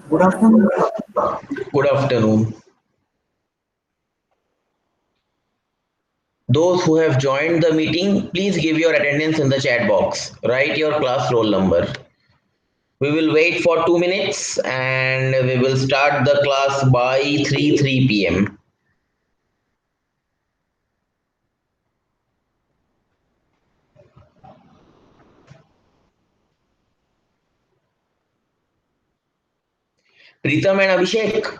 Good afternoon. Good afternoon. Those who have joined the meeting, please give your attendance in the chat box. Write your class roll number. We will wait for 2 minutes and we will start the class by 3 p.m. Pritam and Abhishek.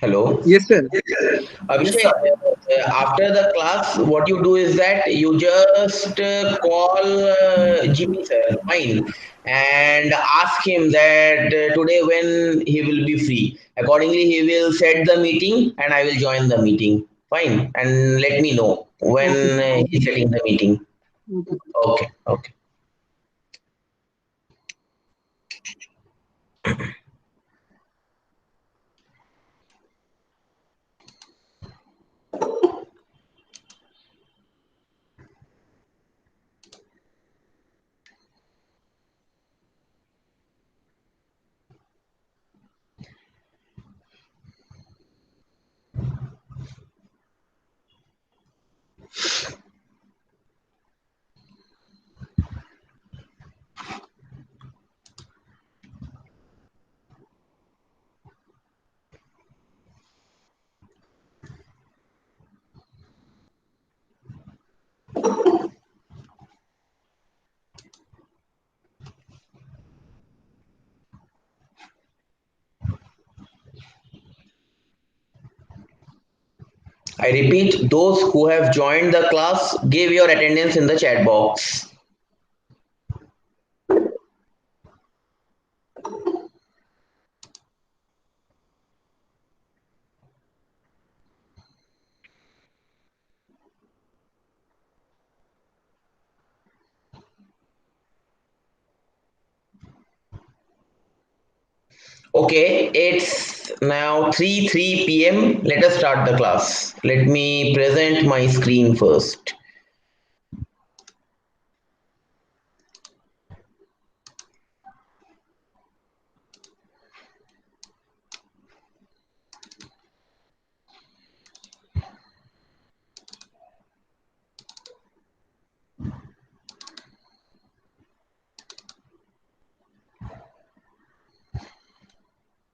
Hello. Yes, sir. Yes, Abhishek, sir. after the class, what you do is that you just call GP sir, fine, and ask him that today when he will be free. Accordingly, he will set the meeting and I will join the meeting. Fine, and let me know when Okay, sir. he's setting the meeting. Okay. Okay, okay. I repeat, those who have joined the class, give your attendance in the chat box. Okay, it's now 3 p.m. Let us start the class. Let me present my screen first.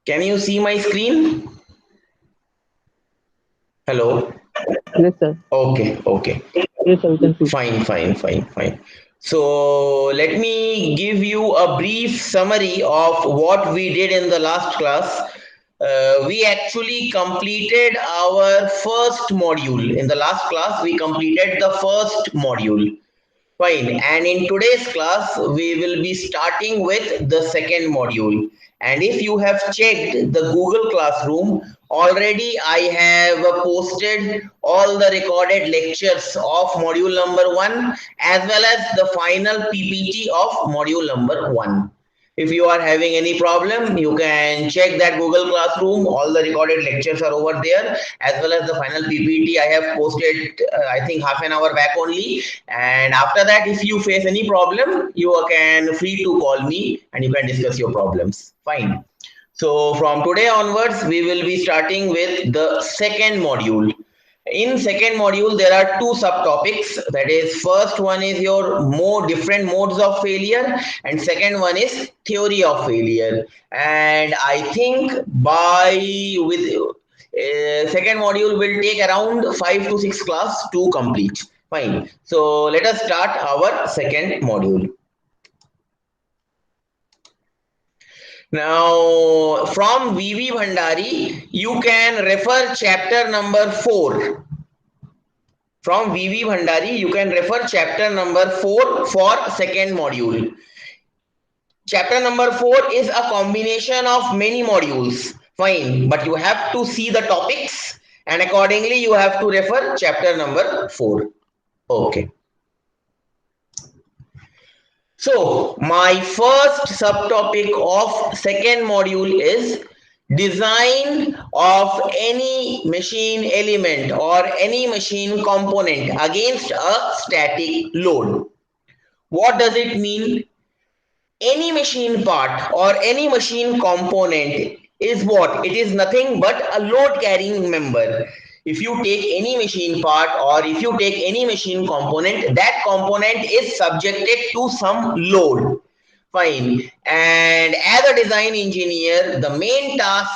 Can you see my screen? Hello. Yes, sir. Okay, okay. Yes, sir. We can see. Fine. So let me give you a brief summary of what we did in the last class. We actually completed our first module. In the last class, we completed the first module. Fine. And in today's class, we will be starting with the second module. And if you have checked the Google Classroom, already I have posted all the recorded lectures of module number 1 as well as the final PPT of module number 1. If you are having any problem, you can check that Google Classroom. All the recorded lectures are over there, as well as the final PPT I have posted, I think half an hour back only. And after that, if you face any problem, you can free to call me and you can discuss your problems. Fine. So from today onwards, we will be starting with the second module. In second module, there are two subtopics. That is, first one is your more different modes of failure, and second one is theory of failure. And I think by with second module will take around 5 to 6 class to complete. Fine. So let us start our second module. Now, from VV Bhandari, you can refer chapter number 4. From VV Bhandari, you can refer chapter number 4 for second module. Chapter number 4 is a combination of many modules. Fine, but you have to see the topics and accordingly you have to refer chapter number 4. Okay. So, my first subtopic of second module is design of any machine element or any machine component against a static load. What does it mean? any machine part or any machine component is what? It is nothing but a load carrying member. If you take any machine part or if you take any machine component, that component is subjected to some load. Fine. And as a design engineer, the main task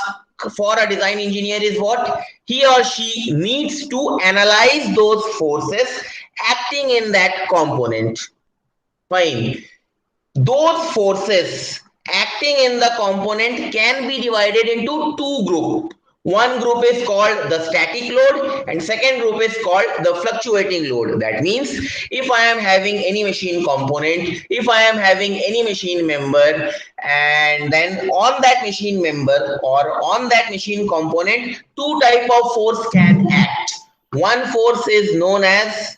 for a design engineer is what? He or she needs to analyze those forces acting in that component. Fine. Those forces acting in the component can be divided into two groups. One group is called the static load and second group is called the fluctuating load. That means if I am having any machine component, if I am having any machine member, and then on that machine member or on that machine component, two type of force can act. One force is known as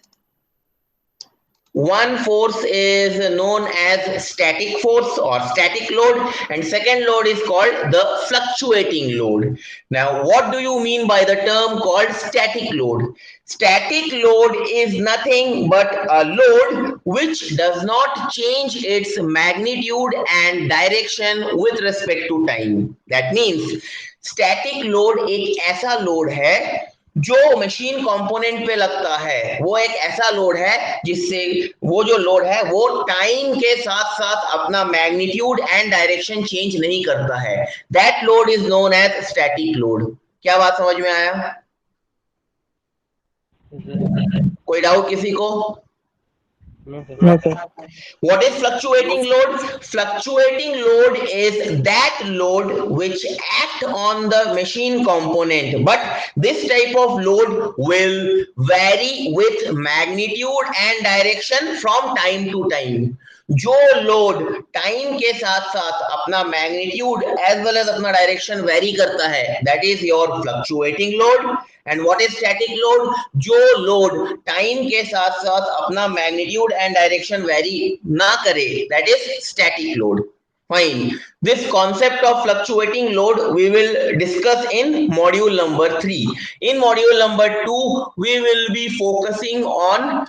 static force or static load, and second load is called the fluctuating load. Now, what do you mean by the term called static load? Static load is nothing but a load which does not change its magnitude and direction with respect to time. That means static load एक ऐसा load है जो machine component पे लगता है, वो एक ऐसा लोड है जिससे वो जो लोड है वो टाइम के साथ साथ अपना मैग्नीट्यूड एंड डायरेक्शन चेंज नहीं करता है. That load is known as static load. क्या बात समझ में आया? कोई डाउट किसी को? No, sir. What is fluctuating load? Fluctuating load is that load which act on the machine component, but this type of load will vary with magnitude and direction from time to time. जो load time के साथ साथ अपना magnitude as well as अपना direction very करता है, that is your fluctuating load. And what is static load? जो load time के साथ साथ अपना मैग्नीट्यूड एंड डायरेक्शन वेरी ना करे, that is static load. Fine. This concept of fluctuating load we will discuss in module number 3. In module number 2, we will be focusing on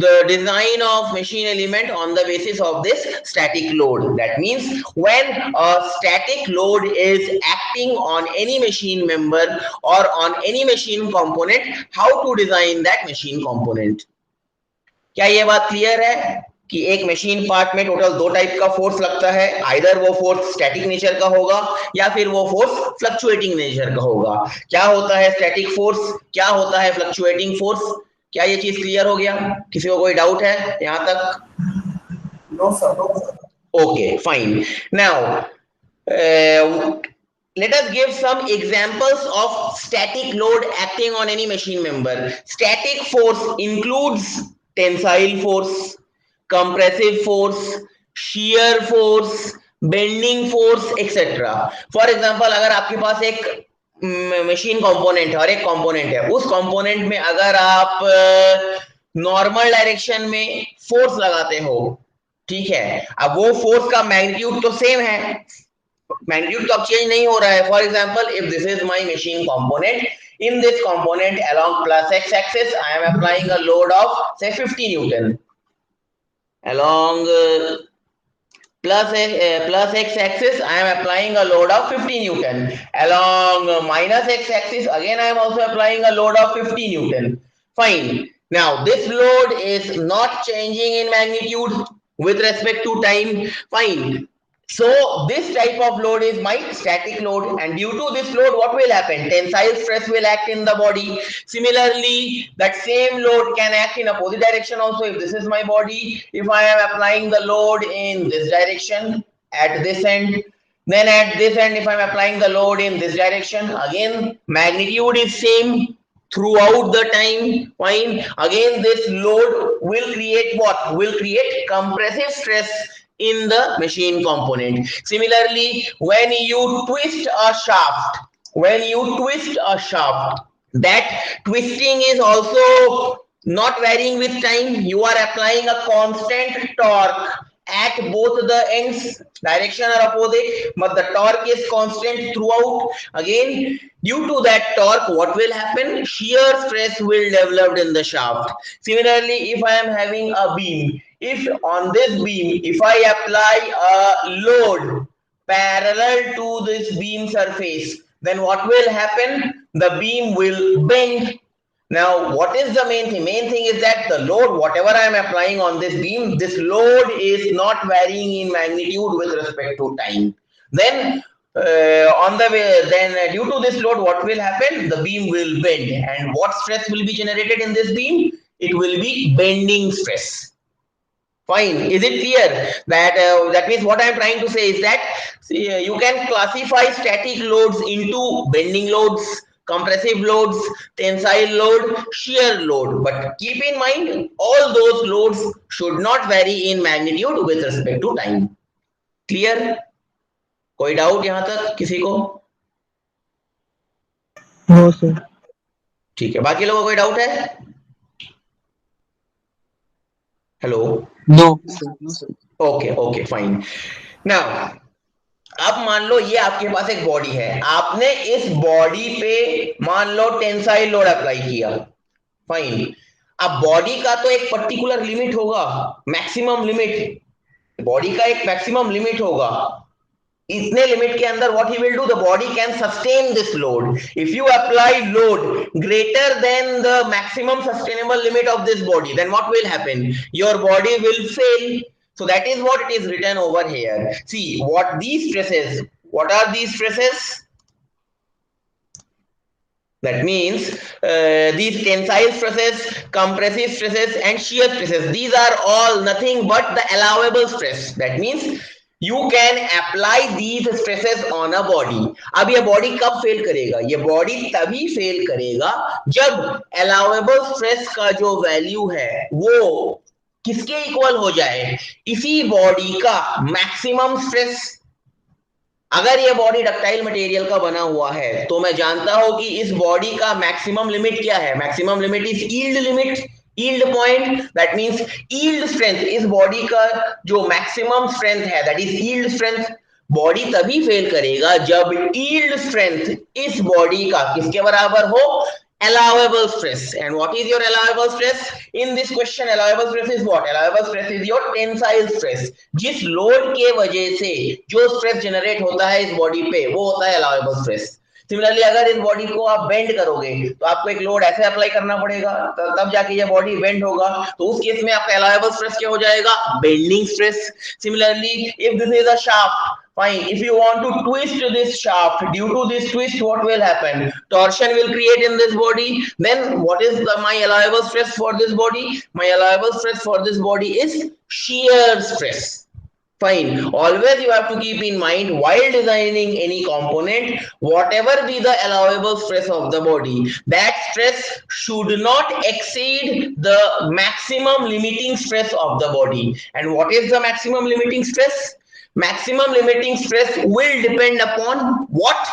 the design of machine element on the basis of this static load. That means when a static load is acting on any machine member or on any machine component, how to design that machine component. क्या ये बात clear है कि एक machine part में total दो type का force लगता है, आइदर वो फोर्स स्टैटिक नेचर का होगा या फिर वो फोर्स फ्लक्चुएटिंग नेचर का होगा. क्या होता है स्टैटिक फोर्स, क्या होता है फ्लक्चुएटिंग फोर्स? क्या ये चीज क्लियर हो गया? किसी को कोई डाउट है यहाँ तक? No sir. Okay, fine. Now, let us give some examples of static load acting on any machine member. Static force includes tensile force, compressive force, shear force, bending force, etc. For example, अगर आपके पास एक machine component है और एक component है, उस component में अगर आप नॉर्मल डायरेक्शन में फोर्स लगाते हो, ठीक है, अब वो फोर्स का मैग्नीट्यूड तो सेम है, मैग्नीट्यूड तो अब चेंज नहीं हो रहा है. For example, if this is my machine component, in this component along plus x axis I am applying a load of say 50 newton. Along plus x axis I am applying a load of 50 newton. Along minus x axis again I am also applying a load of 50 newton. Fine. Now this load is not changing in magnitude with respect to time. Fine. So this type of load is my static load, and due to this load what will happen? Tensile stress will act in the body. Similarly, that same load can act in opposite direction also. If this is my body, if I am applying the load in this direction at this end, then at this end if I am applying the load in this direction, again magnitude is same throughout the time. Fine. Again this load will create what? Will create compressive stress in the machine component. Similarly, when you twist a shaft, that twisting is also not varying with time. You are applying a constant torque at both the ends, direction are opposite, but the torque is constant throughout. Again, due to that torque, what will happen? Shear stress will develop in the shaft. Similarly, if I am having a beam, if on this beam, if I apply a load parallel to this beam surface, then what will happen? The beam will bend. Now, what is the main thing? Main thing is that the load, whatever I am applying on this beam, this load is not varying in magnitude with respect to time. Then, on the way, then due to this load, what will happen? The beam will bend, and what stress will be generated in this beam? It will be bending stress. Fine. Is it clear that that means what I am trying to say is that see, you can classify static loads into bending loads, compressive loads, tensile load, shear load. But keep in mind all those loads should not vary in magnitude with respect to time. Clear? कोई doubt यहाँ तक किसी को? No, sir. ठीक है, बाकी लोगों को कोई डाउट है? Hello? No, sir. Okay okay fine. Now अब मान लो ये आपके पास एक बॉडी है, आपने इस बॉडी पे मान लो टेंसाइल लोड अप्लाई किया. फाइन. अब बॉडी का तो एक पर्टिकुलर लिमिट होगा, मैक्सिमम लिमिट. बॉडी का एक मैक्सिमम लिमिट होगा. इतने लिमिट के अंदर what he will do, the body can sustain this load. If you apply load greater than the maximum sustainable limit of this body, then what will happen? Your body will fail. So that is what it is written over here. See what these stresses, what are these stresses? That means these tensile stresses, compressive stresses and shear stresses, these are all nothing but the allowable stress. That means you can apply these stresses on a body. अब ये body कब fail करेगा? ये body तभी fail करेगा जब allowable stress का जो value है वो किसके equal हो जाए? इसी body का maximum stress. अगर ये बॉडी डक्टाइल मटेरियल का बना हुआ है तो मैं जानता हूं कि इस बॉडी का मैक्सिमम लिमिट क्या है. Maximum limit is yield limit, yield point. That means yield strength, इस बॉडी का जो मैक्सिमम स्ट्रेंथ है that is yield strength. Body तभी फेल करेगा जब यील्ड स्ट्रेंथ इस बॉडी का किसके बराबर हो? Allowable stress. And what is your allowable stress? In this question allowable stress is what? Allowable stress is your tensile stress. जिस लोड के वजह से जो स्ट्रेस जनरेट होता है इस बॉडी पे वो होता है allowable stress. सिमिलरली अगर इस बॉडी को आप बेंड करोगे तो आपको एक लोड ऐसे अप्लाई करना पड़ेगा तब जाके ये बॉडी बेंड होगा. तो उस केस में आपका अलाउएबल स्ट्रेस क्या हो जाएगा? Bending stress. Similarly if this is a shaft, fine, if you want to twist this shaft, due to this twist what will happen? Torsion will create in this body. Then what is my allowable stress for this body? My allowable stress for this body is shear stress. Fine. Always you have to keep in mind while designing any component, whatever be the allowable stress of the body, that stress should not exceed the maximum limiting stress of the body. And what is the maximum limiting stress? Maximum limiting stress will depend upon what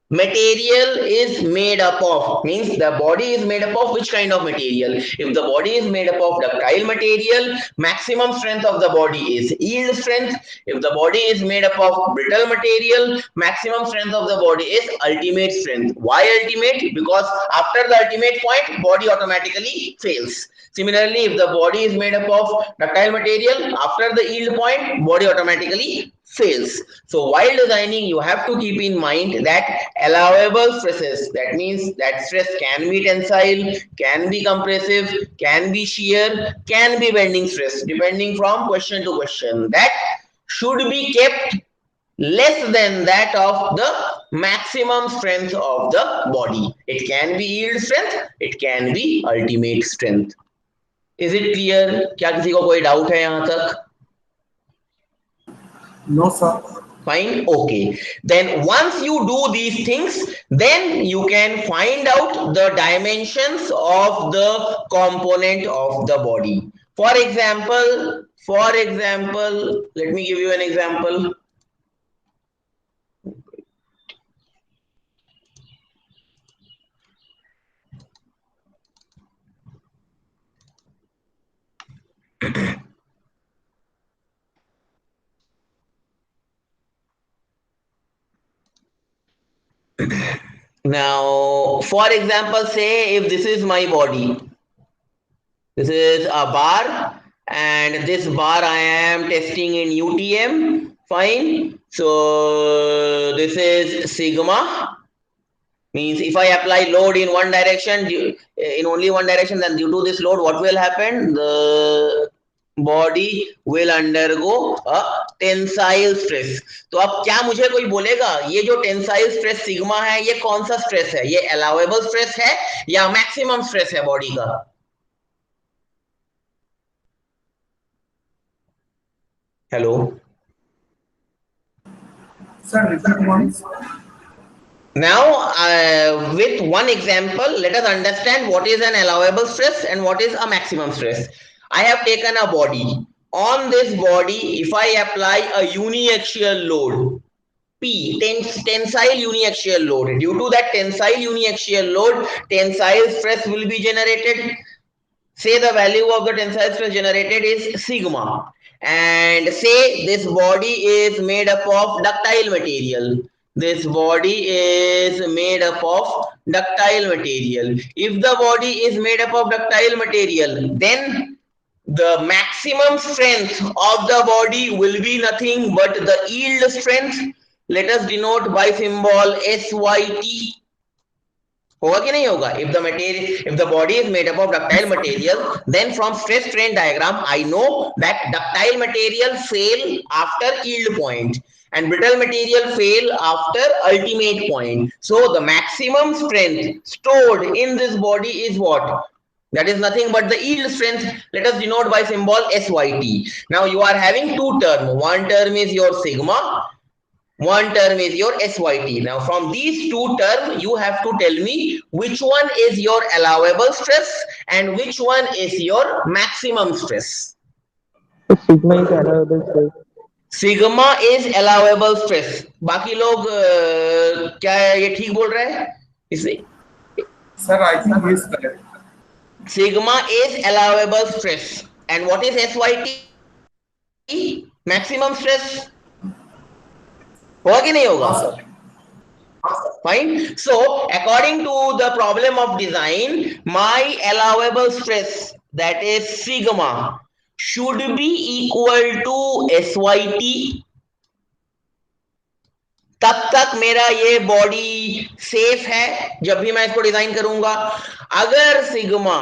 material is made up of. Means the body is made up of which kind of material. If the body is made up of ductile material, maximum strength of the body is yield strength. If the body is made up of brittle material, maximum strength of the body is ultimate strength. Why ultimate? Because after the ultimate point body automatically fails. Similarly, if the body is made up of ductile material, after the yield point body automatically fails. So while designing you have to keep in mind that allowable stresses, that means that stress can be tensile, can be compressive, can be shear, can be bending stress, depending from question to question, that should be kept less than that of the maximum strength of the body. It can be yield strength, it can be ultimate strength. Is it clear? क्या किसी को कोई doubt है यहाँ तक? No, sir. Fine. Okay. Then once you do these things, then you can find out the dimensions of the component of the body. For example, let me give you an example. Now, for example, say if this is my body, this is a bar and this bar I am testing in UTM. Fine. So this is sigma. Means if I apply load in one direction, in only one direction, then due to this load, what will happen? The body will undergo a tensile stress. तो अब क्या मुझे कोई बोलेगा ये जो tensile stress sigma है ये कौन सा स्ट्रेस है? ये अलाउएबल स्ट्रेस है या मैक्सिमम स्ट्रेस है बॉडी का? Hello Sir, now with one example let us understand what is an allowable stress and what is a maximum stress. I have taken a body. On this body if I apply a uniaxial load P, tensile uniaxial load, due to that tensile uniaxial load tensile stress will be generated. Say the value of the tensile stress generated is sigma, and say this body is made up of ductile material. This body is made up of ductile material. If the body is made up of ductile material, then the maximum strength of the body will be nothing but the yield strength. Let us denote by symbol SYT. होगा कि नहीं होगा? If the body is made up of ductile material, then from stress strain diagram I know that ductile material fail after yield point and brittle material fail after ultimate point. So the maximum strength stored in this body is what? That is nothing but the yield strength. Let us denote by symbol SYT. Now you are having two terms. One term is your sigma, one term is your SYT. Now from these two terms you have to tell me which one is your allowable stress and which one is your maximum stress. So sigma is allowable stress. Sigma is allowable stress. बाकी लोग क्या ये ठीक बोल रहे हैं इसे? Sir, I think he is correct. Sigma is allowable stress. And what is SYT? Maximum stress. होगा कि नहीं होगा? Fine. So according to the problem of design, my allowable stress, that is sigma, should be equal to SYT. तब तक मेरा ये body safe है जब भी मैं इसको डिजाइन करूंगा. अगर सिग्मा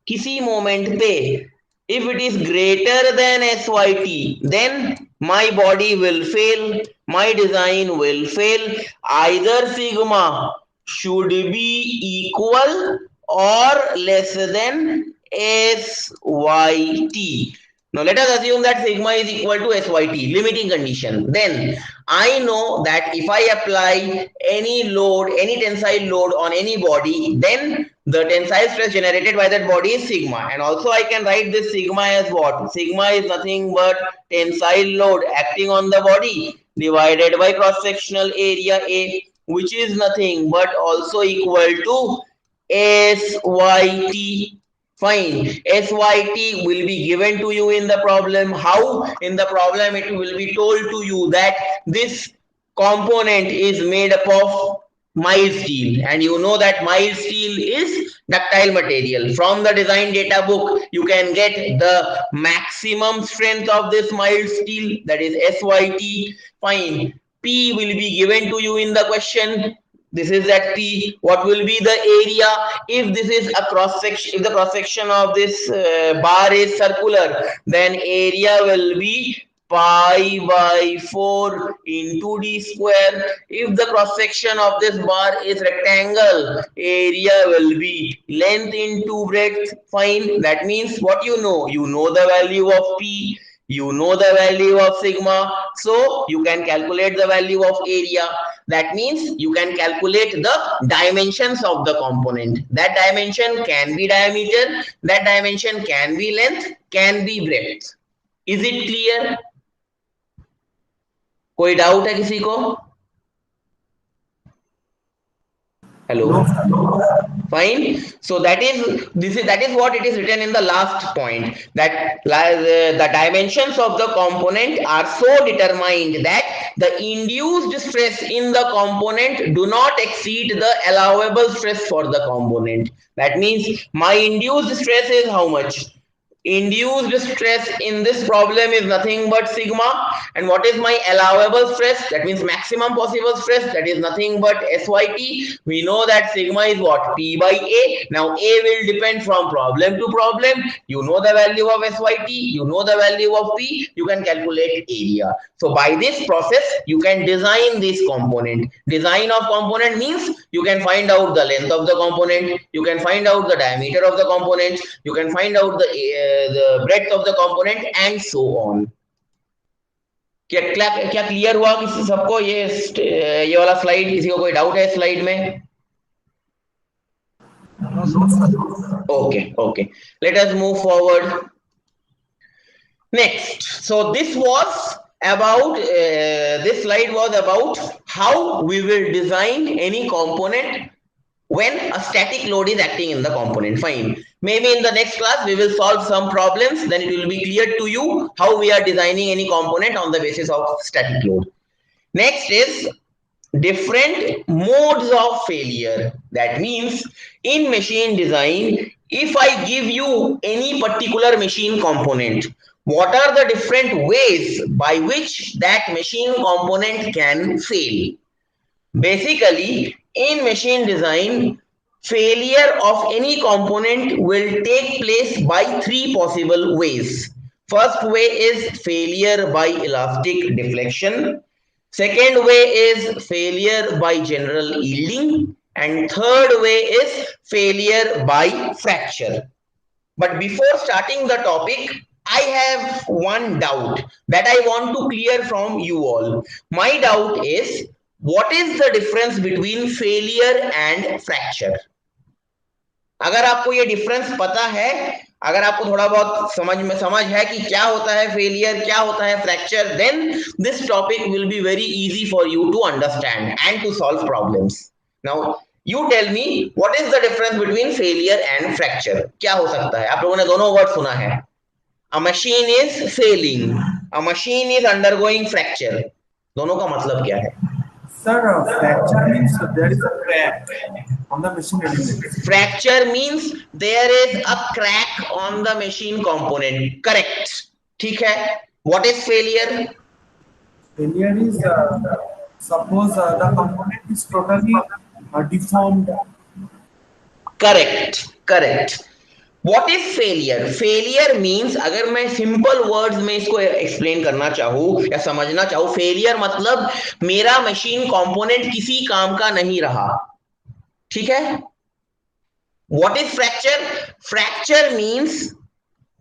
किसी मोमेंट पे if it is greater than SYT, then my body will fail, my design will fail. Either sigma should be equal or less than SYT. Now let us assume that sigma is equal to SYT, limiting condition. Then I know that if I apply any load, any tensile load on any body, then the tensile stress generated by that body is sigma. And also I can write this sigma as what? Sigma is nothing but tensile load acting on the body divided by cross-sectional area A, which is nothing but also equal to SYT. Fine. SYT will be given to you in the problem. How? In the problem it will be told to you that this component is made up of mild steel, and you know that mild steel is ductile material. From the design data book you can get the maximum strength of this mild steel, that is SYT. Fine. P will be given to you in the question. This is at P. What will be the area? If this is a cross section, if the cross section of this bar is circular, then area will be pi by 4 into d square. If the cross section of this bar is rectangle, area will be length into breadth. Fine. That means what you know the value of P, you know the value of sigma, so you can calculate the value of area. That means you can calculate the dimensions of the component. That dimension can be diameter, that dimension can be length, can be breadth. Is it clear? कोई doubt है किसी को? Hello. Fine. So that is what it is written in the last point, that the dimensions of the component are so determined that the induced stress in the component do not exceed the allowable stress for the component. That means my induced stress is how much? Induced stress in this problem is nothing but sigma. And what is my allowable stress? That means maximum possible stress. That is nothing but SYT. We know that sigma is what? P by A. Now A will depend from problem to problem. You know the value of SYT. You know the value of P. You can calculate area. So by this process, you can design this component. Design of component means you can find out the length of the component. You can find out the diameter of the component. You can find out the breadth of the component and so on. क्या क्या clear हुआ किसी सबको? ये वाला slide, किसी को कोई डाउट है स्लाइड में? Okay, let us move forward. Next, so this was about this slide was about how we will design any component when a static load is acting in the component. Fine. Maybe in the next class we will solve some problems, then it will be clear to you how we are designing any component on the basis of static load. Next is different modes of failure. That means in machine design, if I give you any particular machine component, what are the different ways by which that machine component can fail? Basically, in machine design, failure of any component will take place by three possible ways. First way is failure by elastic deflection. Second way is failure by general yielding. And third way is failure by fracture. But before starting the topic, I have one doubt that I want to clear from you all. My doubt is, what is the difference between failure and fracture? अगर आपको ये difference पता है, अगर आपको थोड़ा बहुत समझ है कि क्या होता है फेलियर, क्या होता है fracture, then this topic will be very easy for you to understand and to solve problems. Now you tell me, what is the difference between failure and fracture? क्या हो सकता है? आप लोगों ने दोनों वर्ड सुना है. A machine is failing, a machine is undergoing fracture. दोनों का मतलब क्या है? Sir, fracture means there is a crack on the machine element. Fracture means there is a crack on the machine component. Correct. ठीक है. What is failure? Failure is suppose the component is totally deformed. Correct. What is failure? Failure means, अगर मैं simple words में इसको explain करना चाहूँ या समझना चाहूँ, फेलियर मतलब मेरा मशीन कंपोनेंट किसी काम का नहीं रहा. ठीक है. What is fracture? Fracture means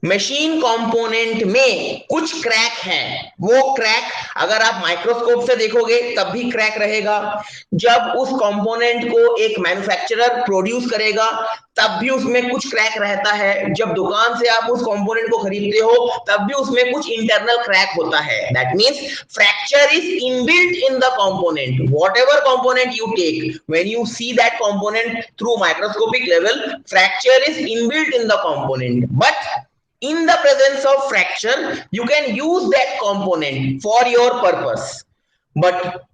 machine component में कुछ क्रैक है. वो क्रैक अगर आप माइक्रोस्कोप से देखोगे तब भी क्रैक रहेगा. जब उस कंपोनेंट को एक मैन्युफैक्चरर प्रोड्यूस करेगा तब भी उसमें कुछ क्रैक रहता है. जब दुकान से आप उस कंपोनेंट को खरीदते हो तब भी उसमें कुछ इंटरनल क्रैक होता है. That means fracture is inbuilt in the component. Whatever component you take, when you see that component through microscopic level, fracture is inbuilt in the component. But in the presence of fracture, you can use that component for your purpose. But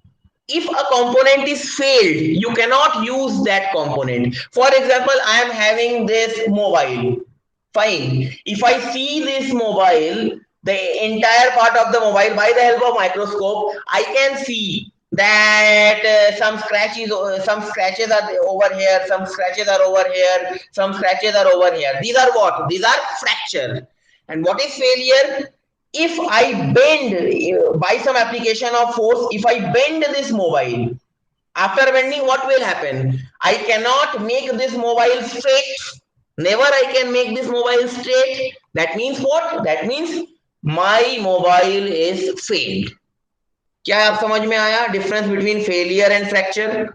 if a component is failed, you cannot use that component. For example, I am having this mobile. Fine. If I see this mobile, the entire part of the mobile by the help of microscope, I can see that some scratches are over here, some scratches are over here, some scratches are over here. These are what? These are fracture. And what is failure? If I bend by some application of force, if I bend this mobile, after bending, what will happen? I cannot make this mobile straight. Never I can make this mobile straight. That means what? That means my mobile is failed. क्या आप समझ में आया difference between failure and fracture?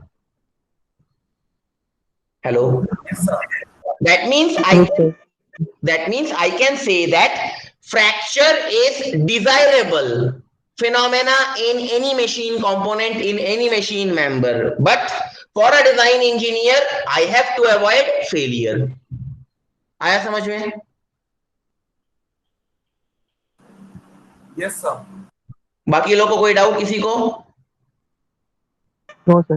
Hello. That means I can say that fracture is desirable phenomena in any machine component, in any machine member, but for a design engineer I have to avoid failure. आया समझ में? Yes, sir. बाकी लोगों को कोई doubt किसी को? No, sir.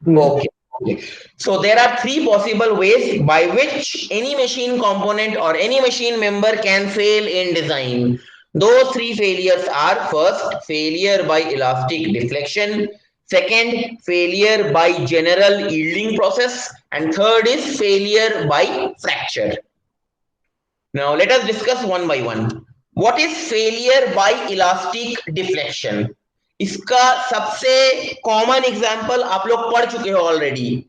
Okay. Okay. So there are three possible ways by which any machine component or any machine member can fail in design. Those three failures are: first, failure by elastic deflection; second, failure by general yielding process; and third is failure by fracture. Now let us discuss one by one. What is failure by elastic deflection? इसका सबसे common example आप लोग पढ़ चुके हो already.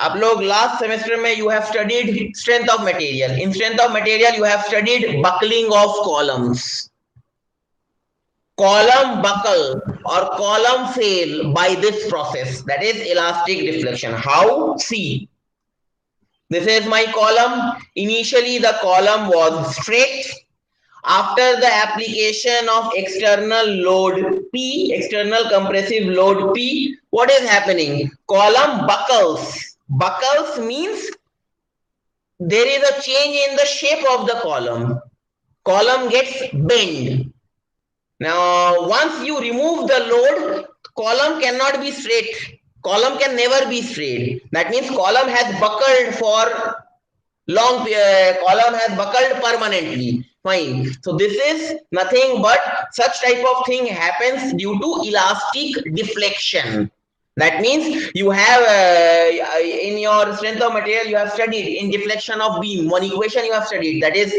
आप लोग last semester में you have studied strength of material. In strength of material you have studied buckling of columns. Column buckle or column fail by this process, that is elastic deflection. How? See, this is my column. Initially the column was straight. After the application of external load P, external compressive load P, what is happening? Column buckles. Buckles means there is a change in the shape of the column. Column gets bent. Now, once you remove the load, column cannot be straight. Column can never be straight. That means column has buckled for long period. Column has buckled permanently. Fine. So this is nothing but such type of thing happens due to elastic deflection. That means you have in your strength of material you have studied in deflection of beam. One equation you have studied, that is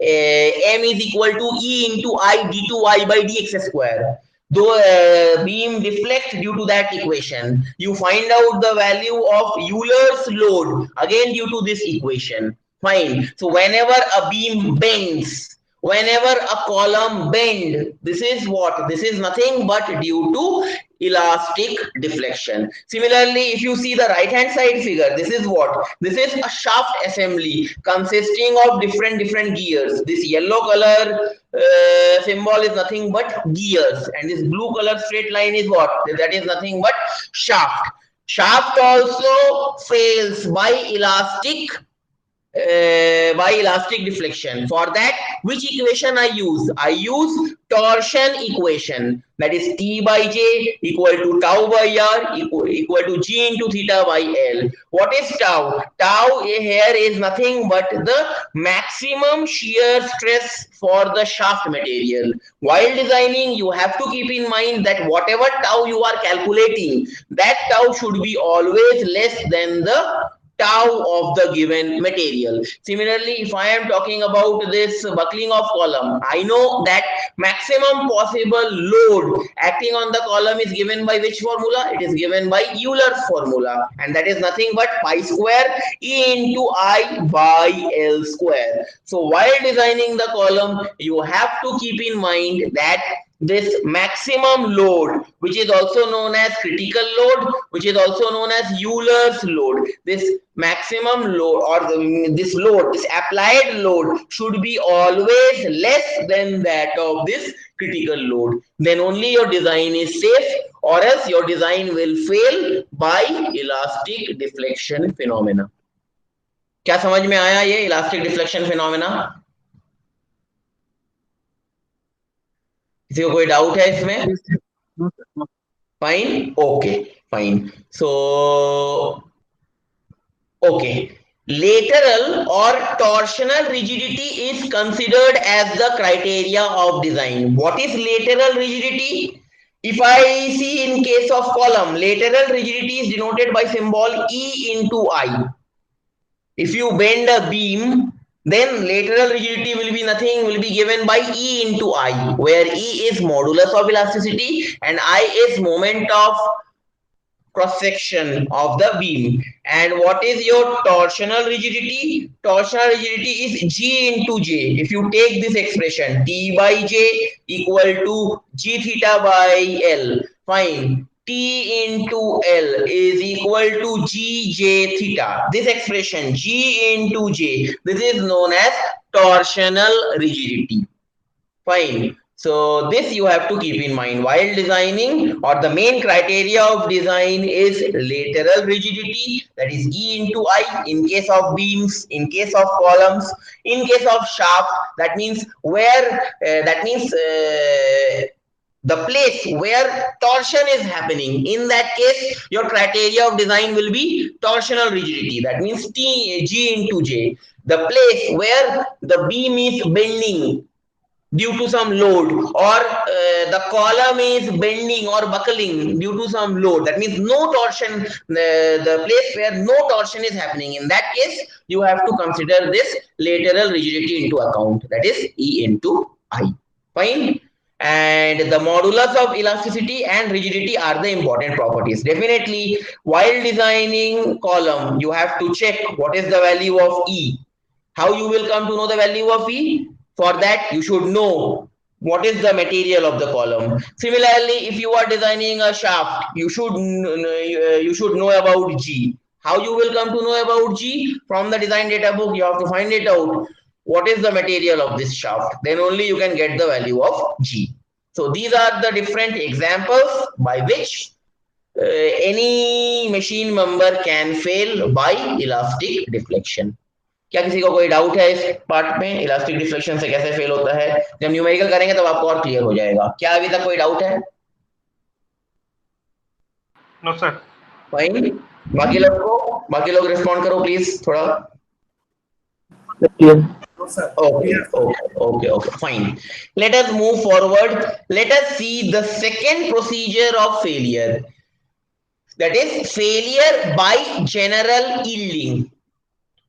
M is equal to E into I d2I by dx square. Though beam deflect due to that equation, you find out the value of Euler's load again due to this equation. Fine. So whenever a beam bends, whenever a column bend, this is what? This is nothing but due to elastic deflection. Similarly, if you see the right hand side figure, this is what? This is a shaft assembly consisting of different gears. This yellow color symbol is nothing but gears, and this blue color straight line is what? That is nothing but shaft. Shaft also fails by elastic deflection. For that, which equation I use? I use torsion equation, that is T by J equal to tau by R equal to G into theta by L. What is tau? Tau here is nothing but the maximum shear stress for the shaft material. While designing, you have to keep in mind that whatever tau you are calculating, that tau should be always less than the tau of the given material. Similarly, if I am talking about this buckling of column, I know that maximum possible load acting on the column is given by which formula? It is given by Euler's formula, and that is nothing but pi square E into I by L square. So while designing the column, you have to keep in mind that this maximum load, which is also known as critical load, which is also known as Euler's load, this maximum load or this load, this applied load should be always less than that of this critical load. Then only your design is safe, or else your design will fail by elastic deflection phenomena. क्या समझ में आया ये elastic deflection phenomena? किसी को कोई doubt है इसमें? Fine. Okay, fine. So okay, lateral or torsional rigidity is considered as the criteria of design. What is lateral rigidity? If I see in case of column, lateral rigidity is denoted by symbol E into I. If you bend a beam, then lateral rigidity will be nothing, will be given by E into I, where E is modulus of elasticity and I is moment of cross section of the beam. And what is your torsional rigidity? Torsional rigidity is G into J. If you take this expression, T by J equal to G theta by L, fine. T into L is equal to G J theta. This expression G into J, this is known as torsional rigidity. Fine. So this you have to keep in mind while designing, or the main criteria of design is lateral rigidity, that is E into I in case of beams, in case of columns, in case of shaft, that means where the place where torsion is happening. In that case, your criteria of design will be torsional rigidity. That means G into J. The place where the beam is bending due to some load, or the column is bending or buckling due to some load, that means no torsion, the place where no torsion is happening. In that case, you have to consider this lateral rigidity into account, that is E into I. Fine. And the modulus of elasticity and rigidity are the important properties. Definitely, while designing column, you have to check what is the value of E. How you will come to know the value of E? For that, you should know what is the material of the column. Similarly, if you are designing a shaft, you should know about G. How you will come to know about G? From the design data book, you have to find it out. What is the material of this shaft? Then only you can get the value of G. So these are the different examples by which any machine member can fail by elastic deflection. क्या किसी को कोई doubt है इस part में, elastic deflection से कैसे fail होता है? जब न्यूमेरिकल करेंगे तब आपको और क्लियर हो जाएगा. क्या अभी तक कोई डाउट है? No sir. फाइन. बाकी लोग रिस्पॉन्ड करो प्लीज थोड़ा. No, sir. Okay, fine. Let us move forward. Let us see the second procedure of failure. That is failure by general yielding.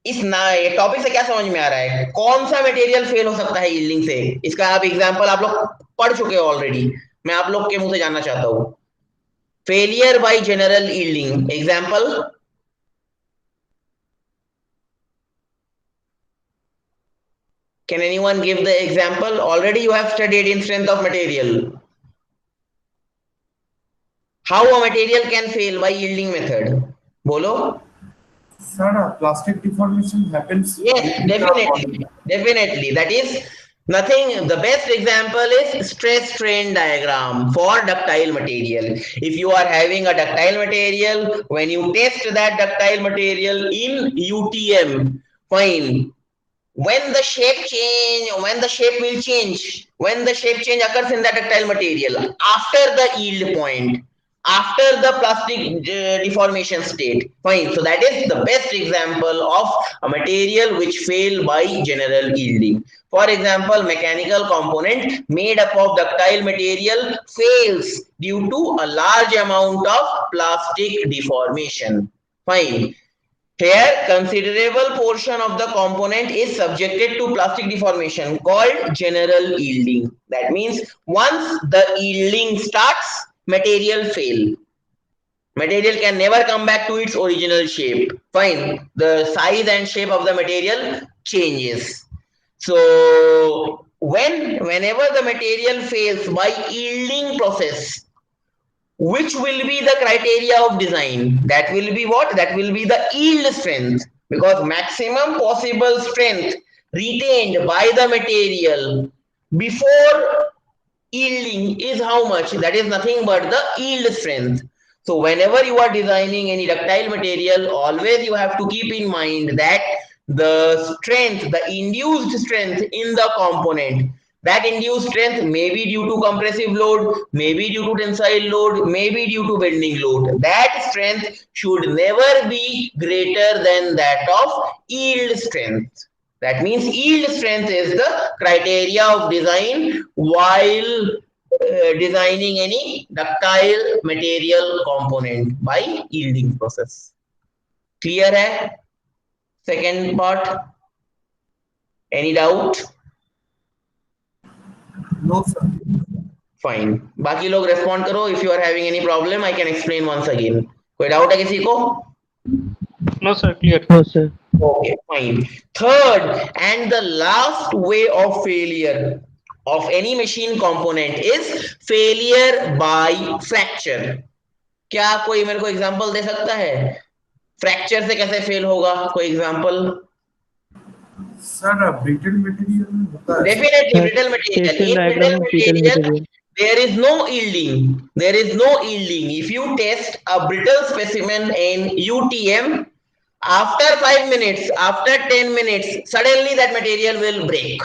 इस टॉपिक से क्या समझ में आ रहा है? कौन सा मटेरियल फेल हो सकता है यील्डिंग से? इसका आप एग्जांपल आप लोग पढ़ चुके हो ऑलरेडी. मैं आप लोग के मुंह से जानना चाहता हूं. Failure bye general yielding example. Can anyone give the example? Already you have studied in strength of material. How a material can fail by yielding method? बोलो. Sir, plastic deformation happens. Yes, definitely. That is nothing. The best example is stress strain diagram for ductile material. If you are having a ductile material, when you test that ductile material in UTM, fine. When the shape change occurs in the ductile material after the yield point, after the plastic deformation state, fine. So that is the best example of a material which fail by general yielding. For example, mechanical component made up of ductile material fails due to a large amount of plastic deformation. Fine. Here, considerable portion of the component is subjected to plastic deformation called general yielding. That means once the yielding starts, material fail. Material can never come back to its original shape. Fine. The size and shape of the material changes. So whenever the material fails by yielding process, which will be the criteria of design? That will be what? That will be the yield strength, because maximum possible strength retained by the material before yielding is how much? That is nothing but the yield strength. So whenever you are designing any ductile material, always you have to keep in mind that the strength, the induced strength in the component, that induced strength may be due to compressive load, may be due to tensile load, may be due to bending load. That strength should never be greater than that of yield strength. That means yield strength is the criteria of design while designing any ductile material component by yielding process. Clear hai? Second part. Any doubt? No, sir. Fine. बाकी लोग respond करो. If you are having any problem, I can explain once again. कोई doubt है किसी को? No sir, clear. No, sir. Okay, fine. Third and the last way of failure of any machine component is failure by fracture. क्या कोई मेरे को example दे सकता है? फ्रैक्चर से कैसे फेल होगा? कोई एग्जांपल? Sir, brittle material में होता है. Definitely brittle material. Station In diagram brittle of brittle material, material. there is no yielding. There is no yielding. If you test a brittle specimen in UTM, after 5 minutes, after 10 minutes, suddenly that material will break.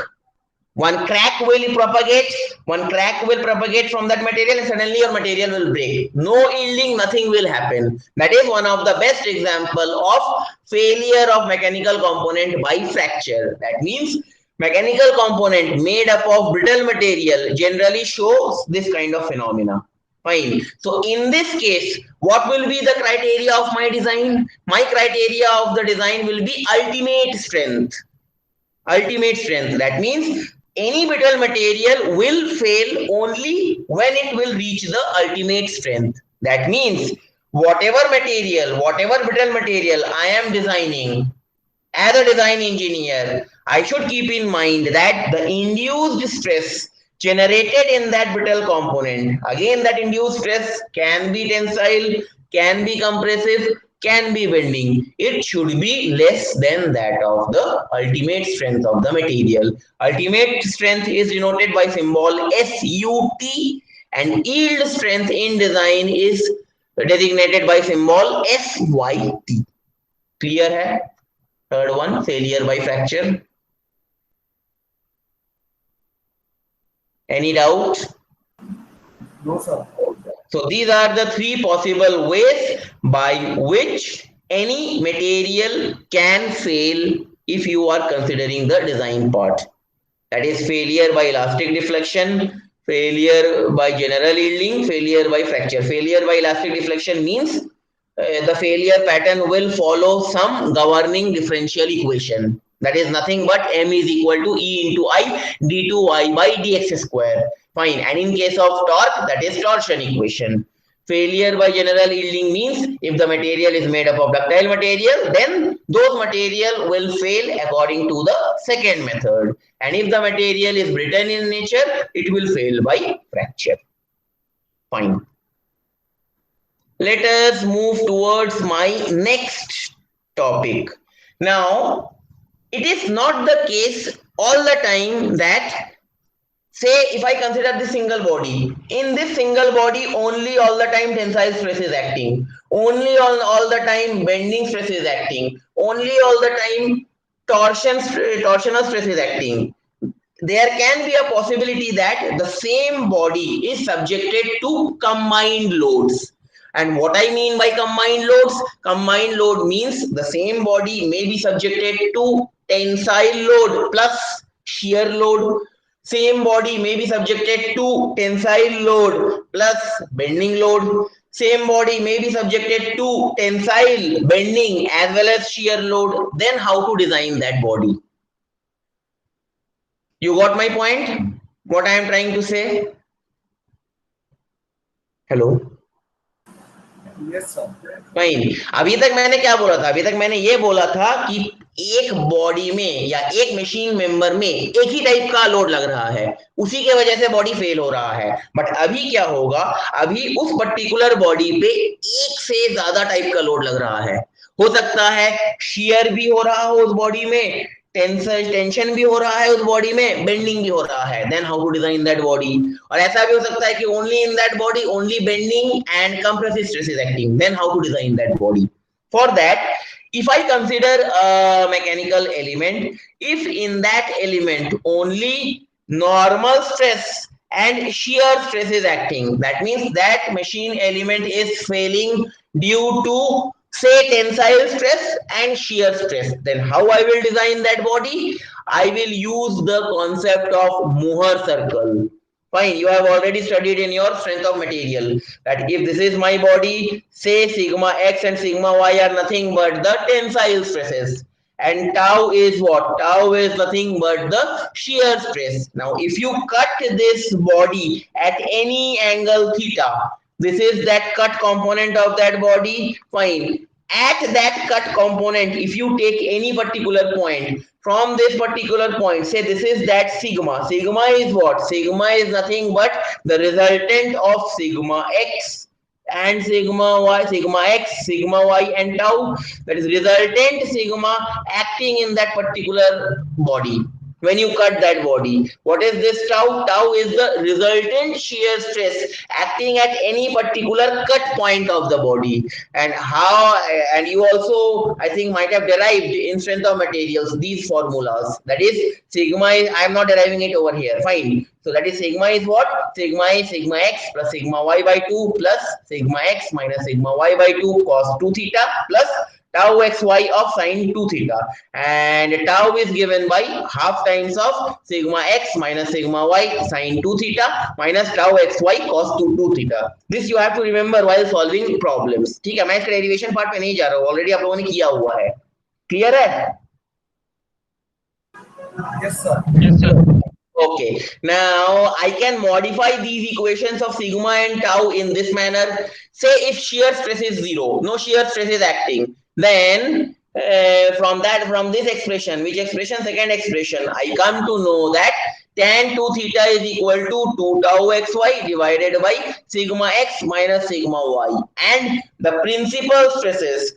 One crack will propagate from that material, and suddenly your material will break. No yielding, nothing will happen. That is one of the best example of failure of mechanical component by fracture. That means mechanical component made up of brittle material generally shows this kind of phenomena. Fine. So in this case, what will be the criteria of my design? My criteria of the design will be ultimate strength. Ultimate strength. That means any brittle material will fail only when it will reach the ultimate strength. That means whatever brittle material I am designing, as a design engineer, I should keep in mind that the induced stress generated in that brittle component, again that induced stress can be tensile, can be compressive, can be bending. It should be less than that of the ultimate strength of the material. Ultimate strength is denoted by symbol SUT, and yield strength in design is designated by symbol SYT. Clear है? Third one, failure by fracture. Any doubt? No, sir. So these are the three possible ways by which any material can fail if you are considering the design part. That is failure by elastic deflection, failure by general yielding, failure by fracture. Failure by elastic deflection means the failure pattern will follow some governing differential equation. That is nothing but m is equal to E into I d2y by dx square. Fine. And in case of torque, that is torsion equation. Failure by general yielding means if the material is made up of ductile material, then those material will fail according to the second method. And if the material is brittle in nature, it will fail by fracture. Fine. Let us move towards my next topic. Now, it is not the case all the time that, say, if I consider this single body, in this single body only all the time tensile stress is acting, only all the time bending stress is acting, only all the time torsional stress is acting. There can be a possibility that the same body is subjected to combined loads. And what I mean by combined load means the same body may be subjected to tensile load plus shear load. Same body may be subjected to tensile load plus bending load. Same body may be subjected to tensile, bending as well as shear load. Then how to design that body? You got my point? What I am trying to say? Hello? Yes, sir. Fine. अभी तक मैंने क्या बोला था? अभी तक मैंने ये बोला था कि एक बॉडी में या एक मशीन मेंबर में एक ही टाइप का लोड लग रहा है, उसी के वजह से बॉडी फेल हो रहा है. बट अभी क्या होगा? अभी उस पर्टिकुलर बॉडी पे एक से ज्यादा टाइप का लोड लग रहा है. हो सकता है शियर भी हो रहा हो उस बॉडी में, टेंशन भी हो रहा है उस बॉडी में, बेंडिंग भी हो रहा है. Then how to design that body? और ऐसा भी हो सकता है कि only in that body only bending and compressive stress is acting. Then how to design that body? For that, if I consider a mechanical element, if in that element only normal stress and shear stress is acting, that means that machine element is failing due to, say, tensile stress and shear stress, then how I will design that body? I will use the concept of Mohr circle. Fine, you have already studied in your strength of material that if this is my body, say sigma x and sigma y are nothing but the tensile stresses, and tau is what? Tau is nothing but the shear stress. Now if you cut this body at any angle theta, this is that cut component of that body. Fine, at that cut component, if you take any particular point, from this particular point, say this is that sigma. Sigma is what? Sigma is nothing but the resultant of sigma x and sigma y, sigma x, sigma y and tau. That is resultant sigma acting in that particular body. when you cut that body. What is this tau? Tau is the resultant shear stress acting at any particular cut point of the body. And how, and you also, I think, might have derived in strength of materials these formulas. That is sigma is, I am not deriving it over here. Fine. So that is sigma is what? Sigma is sigma x plus sigma y by 2 plus sigma x minus sigma y by 2 cos 2 theta plus tau xy of sine 2 theta, and tau is given by half times of sigma x minus sigma y sine 2 theta minus tau xy cos 2 theta. This you have to remember while solving problems. ठीक है, मैं इसका derivation part पे नहीं जा रहा हूँ, already आप लोगों ने किया हुआ है. क्लियर है? Yes, sir. Yes, sir. Okay, now I can modify these equations of sigma and tau in this manner. Say if shear stress is 0, no shear stress is acting, then from this expression, which expression? Second expression, I come to know that tan 2 theta is equal to 2 tau xy divided by sigma x minus sigma y, and the principal stresses.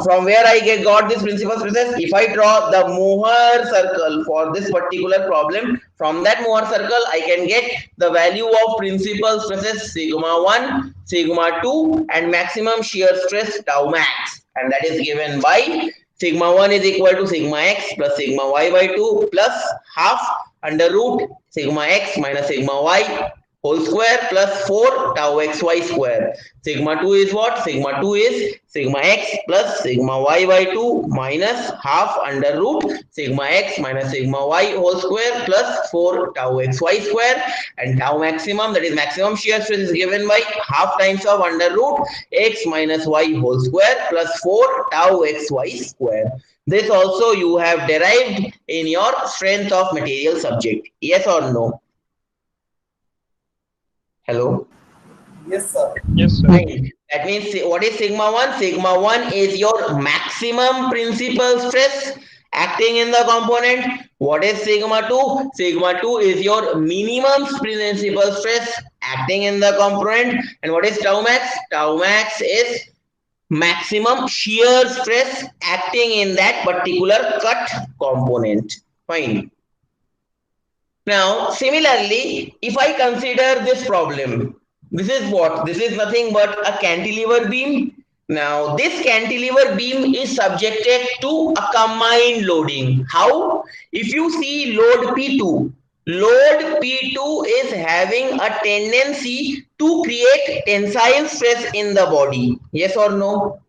From where I got this principal stresses? If I draw the Mohr circle for this particular problem, from that Mohr circle I can get the value of principal stresses sigma 1, sigma 2 and maximum shear stress tau max, and that is given by sigma 1 is equal to sigma x plus sigma y by 2 plus half under root sigma x minus sigma y whole square plus 4 tau xy square. Sigma 2 is what? Sigma 2 is sigma x plus sigma y by 2 minus half under root sigma x minus sigma y whole square plus 4 tau xy square, and tau maximum, that is maximum shear stress, is given by half times of under root x minus y whole square plus 4 tau xy square. This also you have derived in your strength of material subject. Yes or no? Hello? Yes, sir. Yes, sir. Fine. That means what is sigma 1? Sigma 1 is your maximum principal stress acting in the component. What is sigma 2? Sigma 2 is your minimum principal stress acting in the component. And what is tau max? Tau max is maximum shear stress acting in that particular cut component. Fine. Now, similarly, if I consider this problem, this is what? This is nothing but a cantilever beam. Now, this cantilever beam is subjected to a combined loading. How? If you see load P2, load P2 is having a tendency to create tensile stress in the body. Yes or no?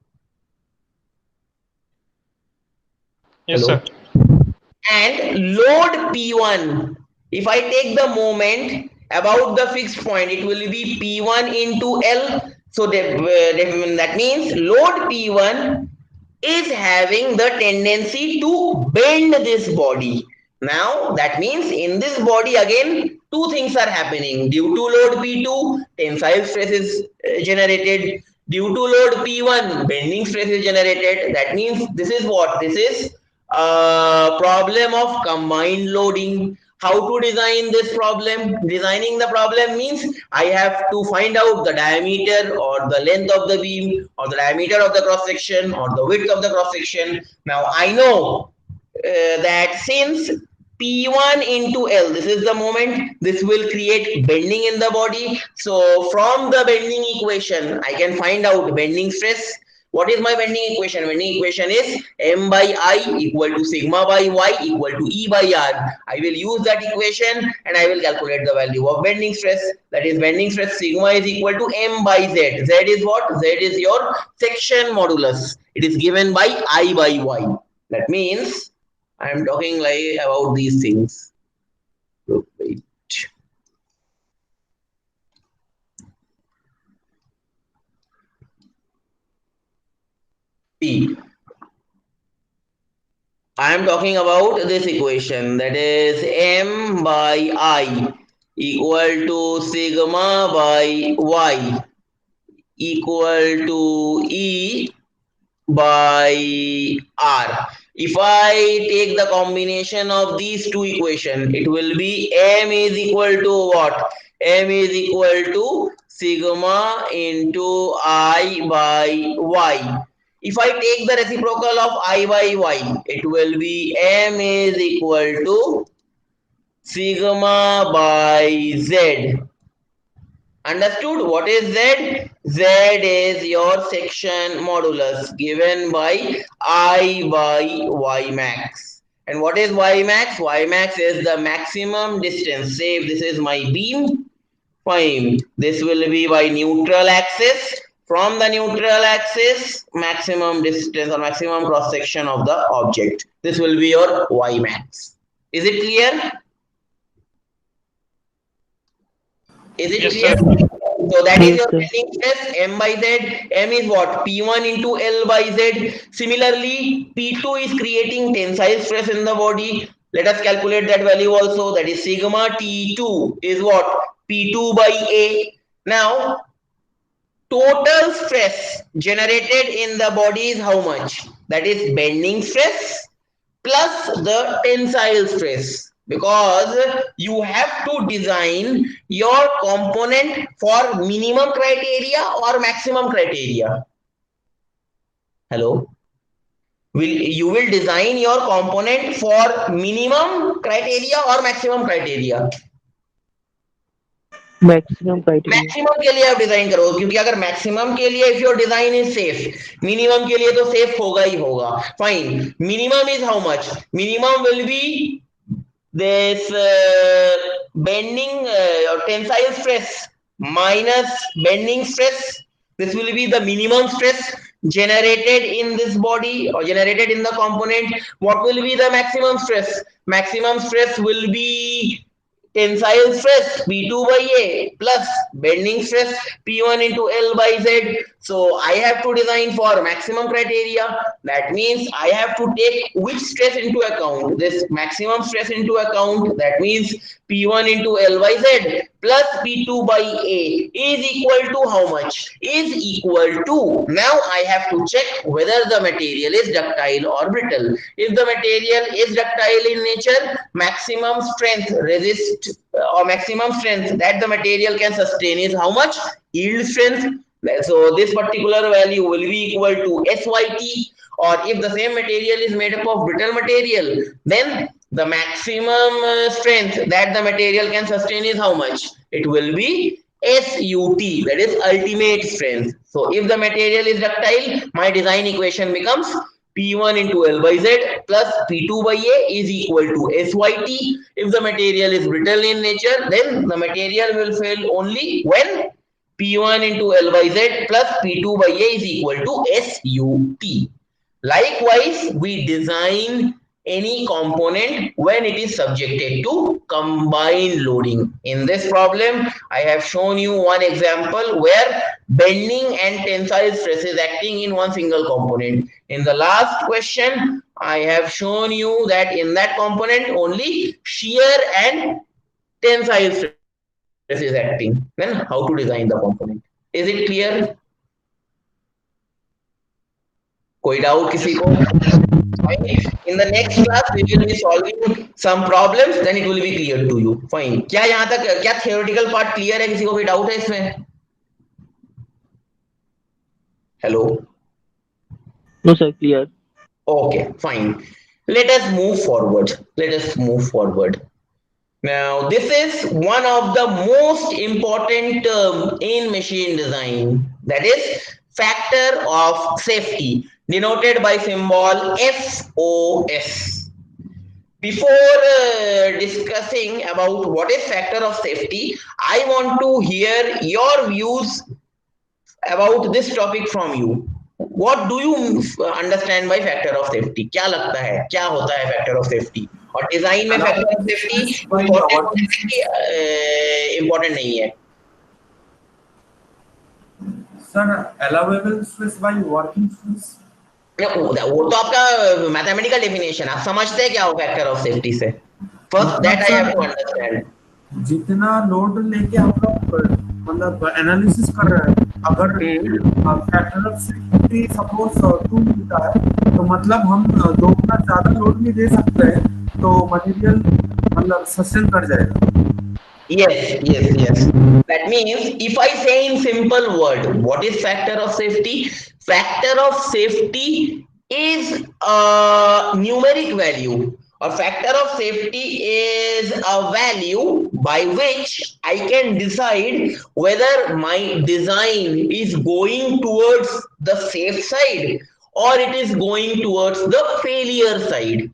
Yes, Hello? sir. And load P1, if I take the moment about the fixed point, it will be P1 into L. So that means load P1 is having the tendency to bend this body. Now that means in this body again two things are happening. Due to load P2, tensile stress is generated. Due to load P1, bending stress is generated. That means this is what? This is a problem of combined loading. How to design this problem? Designing the problem means I have to find out the diameter or the length of the beam or the diameter of the cross section or the width of the cross section. Now I know that since P1 into L, this is the moment, this will create bending in the body. So from the bending equation, I can find out bending stress. What is my bending equation? Bending equation is M by I equal to sigma by Y equal to E by R. I will use that equation and I will calculate the value of bending stress. That is bending stress sigma is equal to M by Z. Z is what? Z is your section modulus. It is given by I by Y. That means I am talking like about these things. Wait. See, I am talking about this equation, that is M by I equal to sigma by Y equal to E by R. If I take the combination of these two equations, it will be M is equal to what? M is equal to sigma into I by Y. If I take the reciprocal of I by Y, it will be M is equal to sigma by Z. Understood? What is Z? Z is your section modulus given by I by Y max. And what is Y max? Y max is the maximum distance. Say if this is my beam, fine. This will be by neutral axis. From the neutral axis, maximum distance or maximum cross section of the object. This will be your Y max. Is it clear? Is it Yes, clear? sir. So that is Yes, your sir. bending stress M by Z. M is what? P1 into L by Z. Similarly, P2 is creating tensile stress in the body. Let us calculate that value also. That is sigma T2 is what? P2 by A. Now, total stress generated in the body is how much? That is bending stress plus the tensile stress, because you have to design your component for minimum criteria or maximum criteria. Hello, you will design your component for minimum criteria or maximum criteria? Maximum criteria. Maximum के लिए आप design करो, क्योंकि अगर maximum के लिए if your design is safe, minimum के लिए तो सेफ होगा ही होगा. Fine. Minimum is how much? Minimum will be this bending or tensile stress minus bending stress. This will be the minimum stress generated in this body or generated in the component. What will be the maximum stress? Maximum stress will be tensile stress P2 by A plus bending stress P1 into L by Z. So I have to design for maximum criteria. That means I have to take which stress into account? This maximum stress into account. That means P1 into L by Z plus P2 by A is equal to how much? Is equal to, now I have to check whether the material is ductile or brittle. If the material is ductile in nature, maximum strength resist or maximum strength that the material can sustain is how much? Yield strength. So this particular value will be equal to SYT. Or if the same material is made up of brittle material, then the maximum strength that the material can sustain is how much? It will be SUT, that is ultimate strength. So if the material is ductile, my design equation becomes P1 into L by Z plus P2 by A is equal to SYT. If the material is brittle in nature, then the material will fail only when P1 into L by Z plus P2 by A is equal to SUT. Likewise, we design any component when it is subjected to combined loading. In this problem, I have shown you one example where bending and tensile stress is acting in one single component. In the last question, I have shown you that in that component only shear and tensile stress is acting. Then how to design the component? Is it clear? कोई doubt किसी को? In the next class we will be solving some problems, then it will be clear to you. Fine. क्या यहाँ तक क्या theoretical part clear है? किसी को कोई डाउट है इसमें? Hello. No, sir, clear. Okay, fine. Let us move forward. Let us move forward. Now, this is one of the most important term in machine design. That is factor of safety, denoted by symbol FOS. Before discussing about what is factor of safety, I want to hear your views about this topic from you. What do you understand by factor of safety? क्या लगता है? क्या होता है factor of safety? और design में factor of safety important नहीं है. Sir, allowable stress by working stress. वो तो आपका मैथमेटिकल डेफिनेशन, आप समझते हैं क्या हो फैक्टर ऑफ सेफ्टी से? First that I have to understand. जितना लोड लेके आप लोग मतलब एनालिसिस कर रहे हैं, अगर फैक्टर ऑफ सेफ्टी सपोज 2 मिलता है तो मतलब हम 2 गुना ज्यादा लोड भी दे सकते हैं तो मटेरियल मतलब सस्टेन कर जाएगा. Yes. That means if I say in simple word, what is factor of safety? Factor of safety is a numeric value or factor of safety is a value by which I can decide whether my design is going towards the safe side or it is going towards the failure side.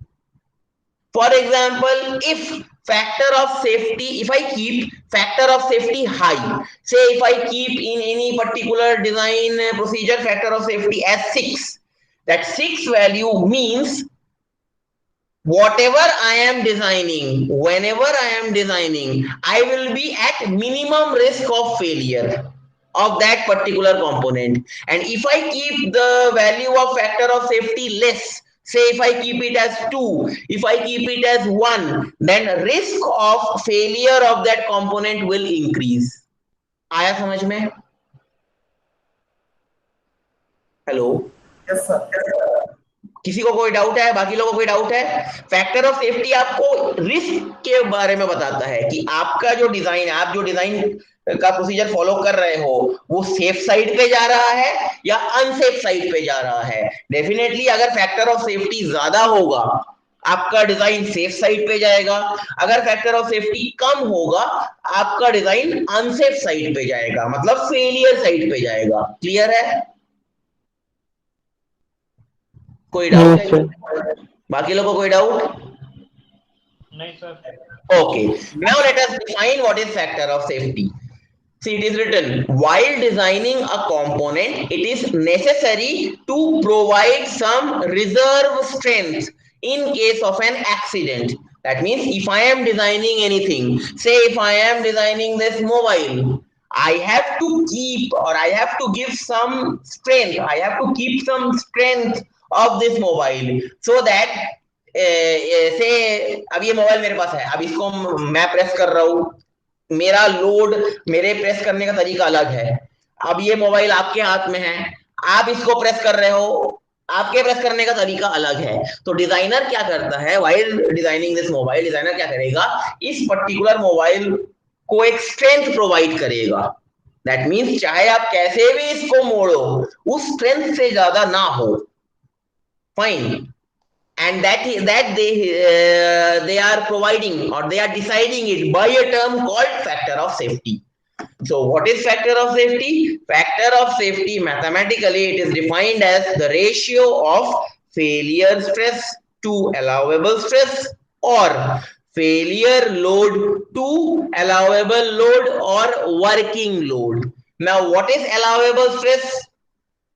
For example, if I keep factor of safety high, say if I keep in any particular design procedure factor of safety as 6, that 6 value means whatever I am designing, whenever I am designing, I will be at minimum risk of failure of that particular component. And if I keep the value of factor of safety less, say if I keep it as 2, if I keep it as 1, then risk of failure of that component will increase. आया समझ में? Hello, Yes, sir. किसी को कोई doubt है? बाकी लोगों को कोई डाउट है? फैक्टर ऑफ सेफ्टी आपको रिस्क के बारे में बताता है कि आपका जो डिजाइन है, आप जो डिजाइन का प्रोसीजर फॉलो कर रहे हो वो सेफ साइड पे जा रहा है या अनसेफ साइड पे जा रहा है. डेफिनेटली अगर फैक्टर ऑफ सेफ्टी ज्यादा होगा आपका डिजाइन सेफ साइड पे जाएगा, अगर फैक्टर ऑफ सेफ्टी कम होगा आपका डिजाइन अनसेफ साइड पे जाएगा, मतलब फेलियर साइड पे जाएगा. क्लियर है? कोई No, डाउट sir. है? बाकी लोगों को कोई डाउट? नहीं sir. Okay, now let us define what is factor of safety. See, it is written, while designing a component, it is necessary to provide some reserve strength in case of an accident. That means if I am designing anything, say if I am designing this mobile, I have to keep or I have to give some strength, I have to keep some strength of this mobile so that से अब ये mobile मेरे पास है, अब इसको मैं press कर रहा हूँ, मेरा लोड मेरे प्रेस करने का तरीका अलग है. अब ये मोबाइल आपके हाथ में है, आप इसको प्रेस कर रहे हो, आपके प्रेस करने का तरीका अलग है. तो डिजाइनर क्या करता है, while designing this mobile, designer क्या करेगा, इस पर्टिकुलर मोबाइल को एक स्ट्रेंथ प्रोवाइड करेगा. दैट मींस चाहे आप कैसे भी इसको मोड़ो उस स्ट्रेंथ से ज्यादा ना हो. Fine. And that they are providing or they are deciding it by a term called factor of safety. So what is factor of safety? Factor of safety, mathematically it is defined as the ratio of failure stress to allowable stress or failure load to allowable load or working load. Now what is allowable stress?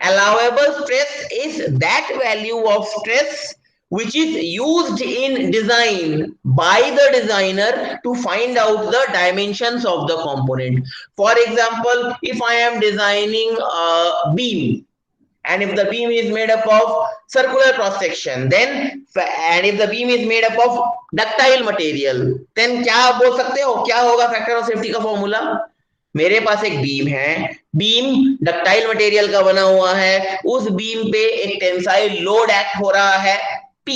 Allowable stress is that value of stress which is used in design by the designer to find out the dimensions of the component. For example, if I am designing a beam and if the beam is made up of circular cross section, then and if the beam is made up of ductile material, then क्या आप बोल सकते हो क्या होगा factor of safety का formula? मेरे पास एक बीम है, बीम डक्टाइल मटेरियल का बना हुआ है, उस बीम पे एक टेंसाइल लोड एक्ट हो रहा है P.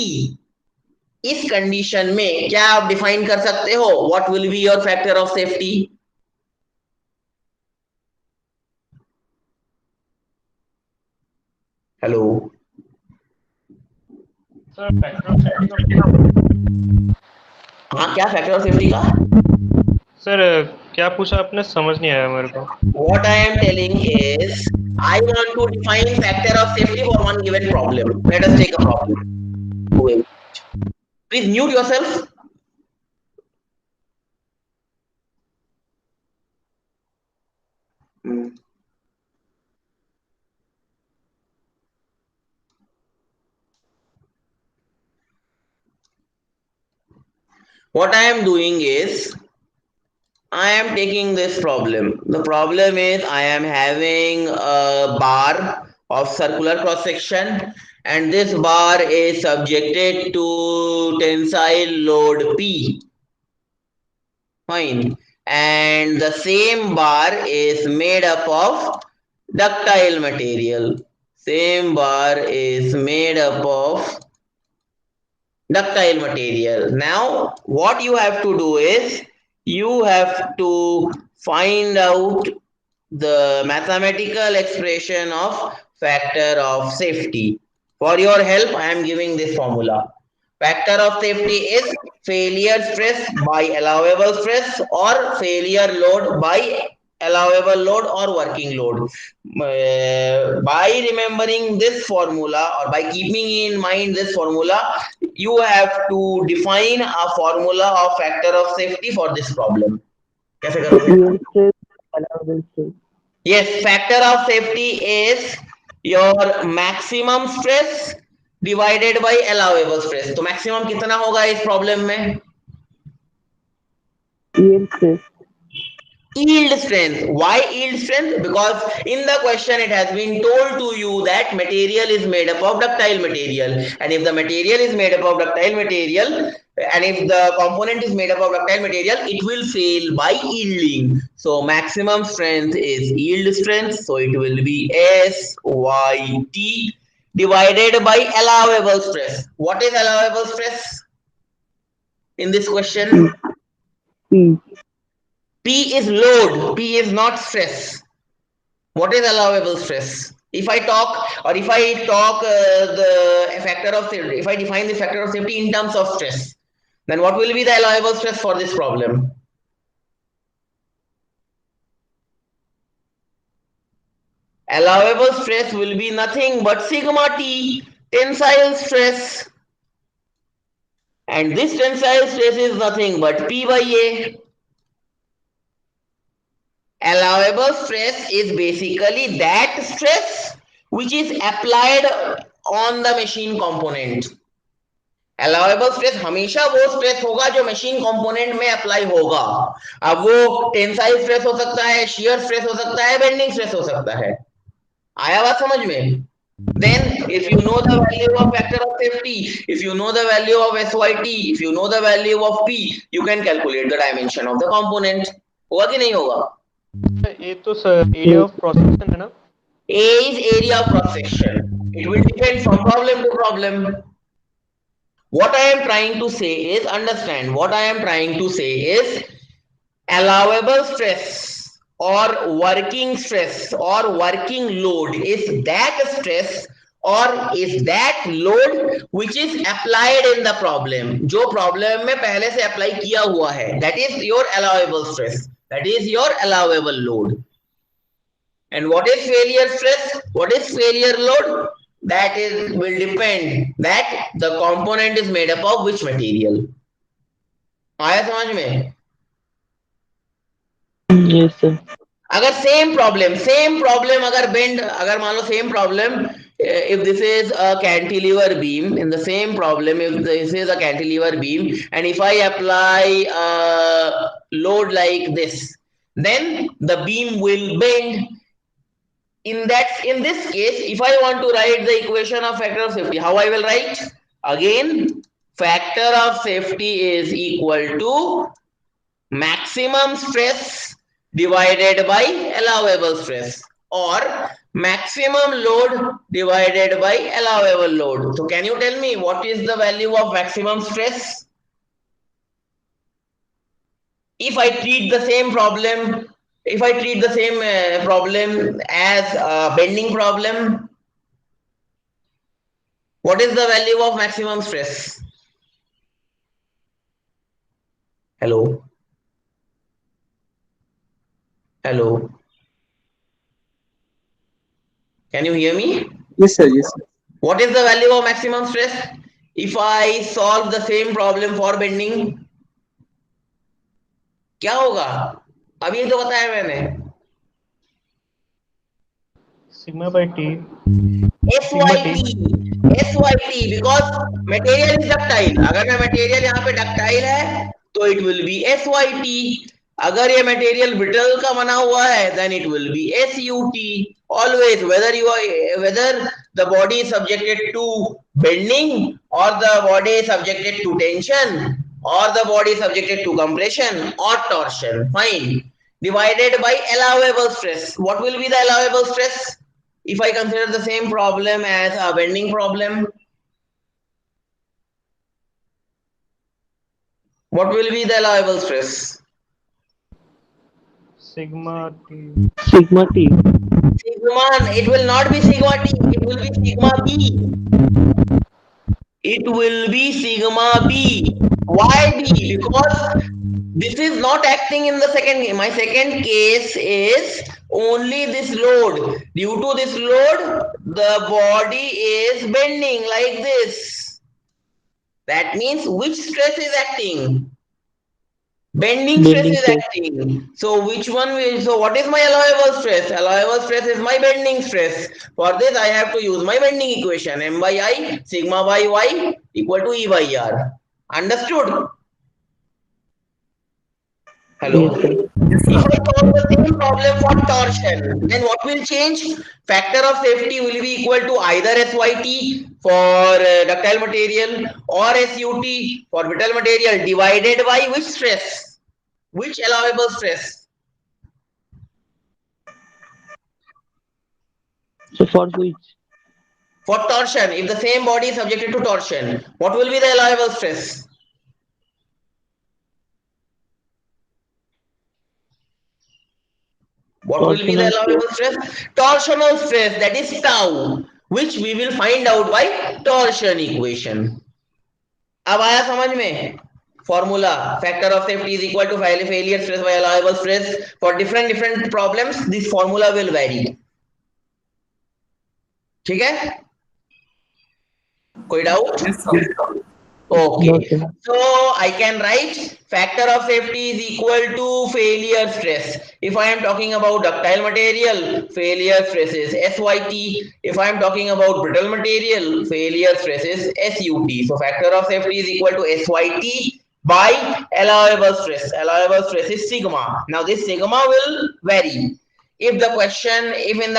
इस कंडीशन में क्या आप डिफाइन कर सकते हो what will be your factor of safety? Hello sir factor of safety का. हाँ, क्या फैक्टर ऑफ सेफ्टी का? सर क्या पूछा आपने, समझ नहीं आया मेरे को. What I am telling is I want to define factor of safety for one given problem. Let us take a problem. Please mute yourself. What I am doing is I am taking this problem. The problem is I am having a bar of circular cross section and this bar is subjected to tensile load P. Fine. And the same bar is made up of ductile material. Same bar is made up of ductile material. Now, what you have to do is you have to find out the mathematical expression of factor of safety. For your help, I am giving this formula. Factor of safety is failure stress by allowable stress or failure load by allowable load or working load. By remembering this formula or by keeping in mind this formula, you have to define a formula of factor of safety for this problem. कैसे So करोगे? yield stress, allowable stress. Yes, factor of safety is your maximum stress divided by allowable stress. तो maximum कितना होगा इस problem में? Yield stress. Yield strength. Why yield strength? Because in the question it has been told to you that material is made up of ductile material, and if the material is made up of ductile material, and if the component is made up of ductile material, it will fail by yielding. So maximum strength is yield strength, so it will be SYT divided by allowable stress. What is allowable stress in this question? P. P is load, P is not stress. What is allowable stress? If I talk the factor of safety, if I define the factor of safety in terms of stress, then what will be the allowable stress for this problem? Allowable stress will be nothing but sigma T, tensile stress. And this tensile stress is nothing but P by A. Allowable stress is basically that stress which is applied on the machine component. Allowable stress हमेशा वो stress होगा जो machine component में apply होगा. अब वो tensile stress हो सकता है, शियर स्ट्रेस हो सकता है, बेंडिंग स्ट्रेस हो सकता है. आया बात समझ में? Then if you know the value of factor of safety, if you know the value of SYT, if you know the value of P, you can calculate the dimension of the component. होगा कि नहीं होगा? ये तो area of cross section है ना? A is area of cross section. It will depend from problem to problem. What I am trying to say is, understand, what I am trying to say is allowable stress or working stress or working load is that stress or is that load which is applied in the problem. जो problem में पहले से apply किया हुआ है, that is your allowable stress, that is your allowable load. And what is failure stress? What is failure load? That is will depend that the component is made up of which material. आया समझ में? Yes, sir. अगर same problem अगर bend, अगर मान लो same problem, if this is a cantilever beam, in the same problem, if this is a cantilever beam and if I apply a load like this, then the beam will bend. In this case, if I want to write the equation of factor of safety, how I will write? Again, factor of safety is equal to maximum stress divided by allowable stress or maximum load divided by allowable load. So can you tell me what is the value of maximum stress? If I treat the same problem, as a bending problem, what is the value of maximum stress? Hello? Hello? Can you hear me? Yes, sir. Yes, sir. What is the value of maximum stress if I solve the same problem for bending? क्या होगा? अभी तो बताया मैंने. Sigma bye T. SYT because material is ductile. अगर मैं material यहाँ पे ductile है तो it will be SYT. अगर ये material brittle का बना हुआ है then it will be SUT. Always whether the body is subjected to bending or the body is subjected to tension or the body is subjected to compression or torsion. Fine. Divided by allowable stress. What will be the allowable stress? If I consider the same problem as a bending problem, what will be the allowable stress? Sigma T. Sigma T. Sigma, it will not be sigma T, it will be sigma B. It will be sigma B. Why B? Because this is not acting in the second case. My second case is only this load. Due to this load, the body is bending like this. That means which stress is acting? Bending stress Bending is stress. acting. So which one will, so what is my allowable stress? Allowable stress is my bending stress. For this I have to use my bending equation. M by I sigma by Y equal to E by R. Understood? Hello? Yes, sir. Yes, If sir. I solve the same problem for torsion, then what will change? Factor of safety will be equal to either SYT for ductile material or SUT for brittle material divided by which stress? Which allowable stress? So for which? For torsion, if the same body is subjected to torsion, what will be the allowable stress? What will be the Torsional stress. allowable stress? Torsional stress, that is tau, which we will find out by torsion equation. अब आया समझ में? Formula factor of safety is equal to failure stress by allowable stress. For different problems, this formula will vary. ठीक है? कोई doubt? Yes, sir. No, Okay, sir. so I can write factor of safety is equal to failure stress. If I am talking about ductile material, failure stress is SYT. If I am talking about brittle material, failure stress is SUT. So factor of safety is equal to SYT by allowable stress. Allowable stress is sigma. Now this sigma will vary. If in the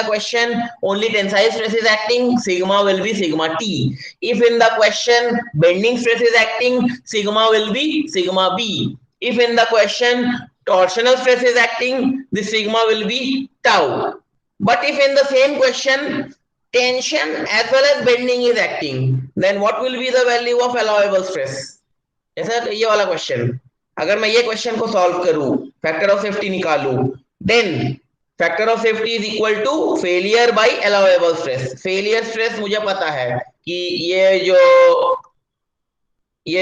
question only tensile stress is acting, sigma will be sigma T. If in the question bending stress is acting, sigma will be sigma B. If in the question torsional stress is acting, the sigma will be tau. But if in the same question tension as well as bending is acting, then what will be the value of allowable stress? ऐसा ये वाला question, अगर मैं ये question को solve करूं, factor of safety निकालूं, then factor of safety is equal to failure by allowable stress. Failure stress मुझे पता है कि ये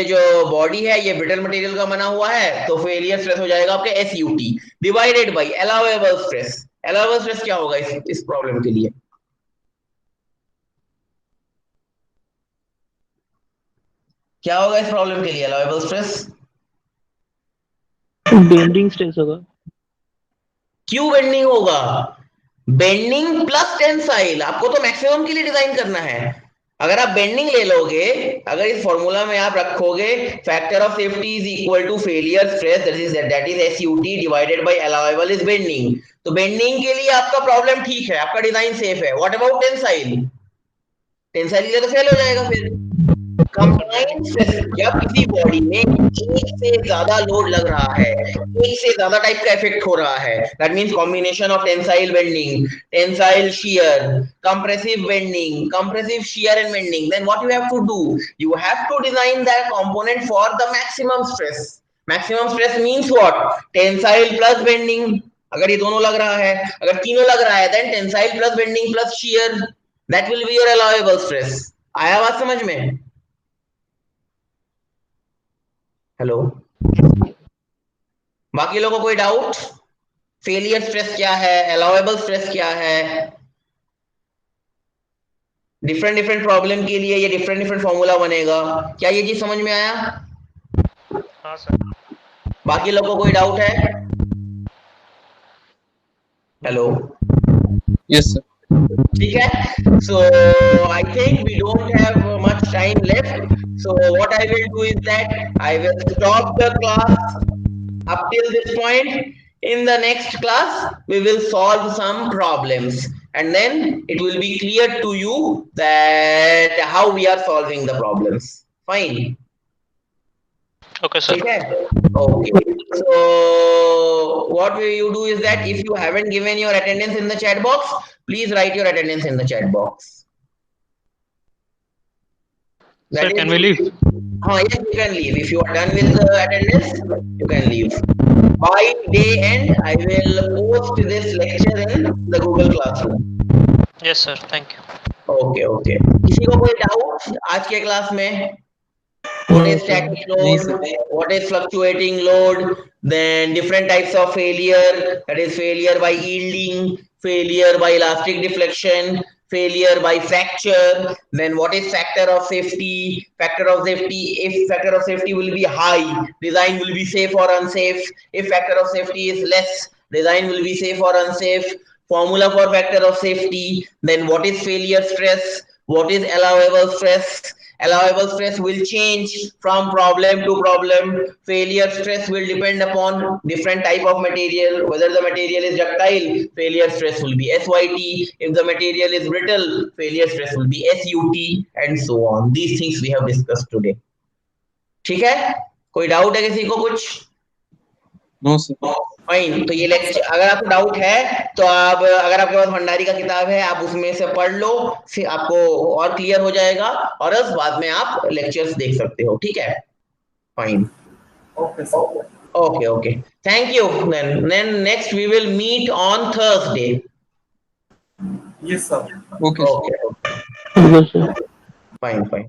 जो बॉडी है ये ब्रिटल मटेरियल का बना हुआ है, तो फेलियर स्ट्रेस हो जाएगा आपके SUT divided by allowable stress. Allowable stress क्या होगा इस प्रॉब्लम के लिए? क्या होगा इस प्रॉब्लम के लिए अलाउएबल स्ट्रेस? बेंडिंग स्ट्रेस होगा. क्यों बेंडिंग होगा? Bending plus tensile. आपको तो मैक्सिमम के लिए डिजाइन करना है. अगर आप बेंडिंग ले लोगे, अगर इस फॉर्मूला में आप रखोगे factor of safety is equal to failure stress that is SUT divided by allowable is bending, तो बेंडिंग के लिए आपका प्रॉब्लम ठीक है, आपका डिजाइन सेफ है. What about tensile? टेंसाइल के लिए तो फेल हो जाएगा फिर. कंबाइंड स्ट्रेस, जब किसी बॉडी में एक से ज्यादा लोड लग रहा है, एक से ज्यादा टाइप का इफेक्ट हो रहा है, that means combination of tensile bending, tensile shear, compressive bending, compressive shear and bending, then what you have to do, you have to design that component for the maximum stress. Maximum stress means what? Tensile plus bending. अगर ये दोनों लग रहा है, अगर तीनों लग रहा है, then tensile plus bending plus shear, that will be your allowable stress. आया बात समझ में? हेलो, बाकी लोगों को कोई डाउट? फेलियर स्ट्रेस क्या है, अलाउएबल स्ट्रेस क्या है? डिफरेंट प्रॉब्लम के लिए ये डिफरेंट फॉर्मूला बनेगा. क्या ये चीज समझ में आया? हाँ सर. बाकी लोगों को कोई डाउट है? हेलो. Yes, sir. ठीक है. So I think we don't have much time left. So what I will do is that I will stop the class up till this point. In the next class, we will solve some problems, and then it will be clear to you that how we are solving the problems. Fine. Okay, sir. ठीक है. Okay. So what you do is that if you haven't given your attendance in the chat box, please write your attendance in the chat box. Sir, That can is- we leave? Yes, you can leave. If you are done with the attendance, you can leave. By day end, I will post this lecture in the Google Classroom. Yes, sir. Thank you. Okay okay, किसी को कोई doubt आज के class में? What is static load? What is fluctuating load? Then different types of failure, that is failure by yielding, failure by elastic deflection, failure by fracture. Then what is factor of safety? Factor of safety, if factor of safety will be high, design will be safe or unsafe. If factor of safety is less, design will be safe or unsafe. Formula for factor of safety. Then what is failure stress? What is allowable stress? Allowable stress will change from problem to problem. Failure stress will depend upon different type of material. Whether the material is ductile, failure stress will be SYT. If the material is brittle, failure stress will be SUT, and so on. These things we have discussed today. ठीक है? कोई doubt है किसी को कुछ? No, sir. Fine, तो ये lecture अगर आपको डाउट है तो आप, अगर आपके पास भंडारी का किताब है, आप उसमें से पढ़ लो, फिर आपको और क्लियर हो जाएगा, और उस बाद में आप लेक्चर्स देख सकते हो, ठीक है? Fine, Okay, sir. Okay okay, thank you. Then next we will meet on Thursday. Yes, sir. Okay. Okay, Okay, sir. Fine fine.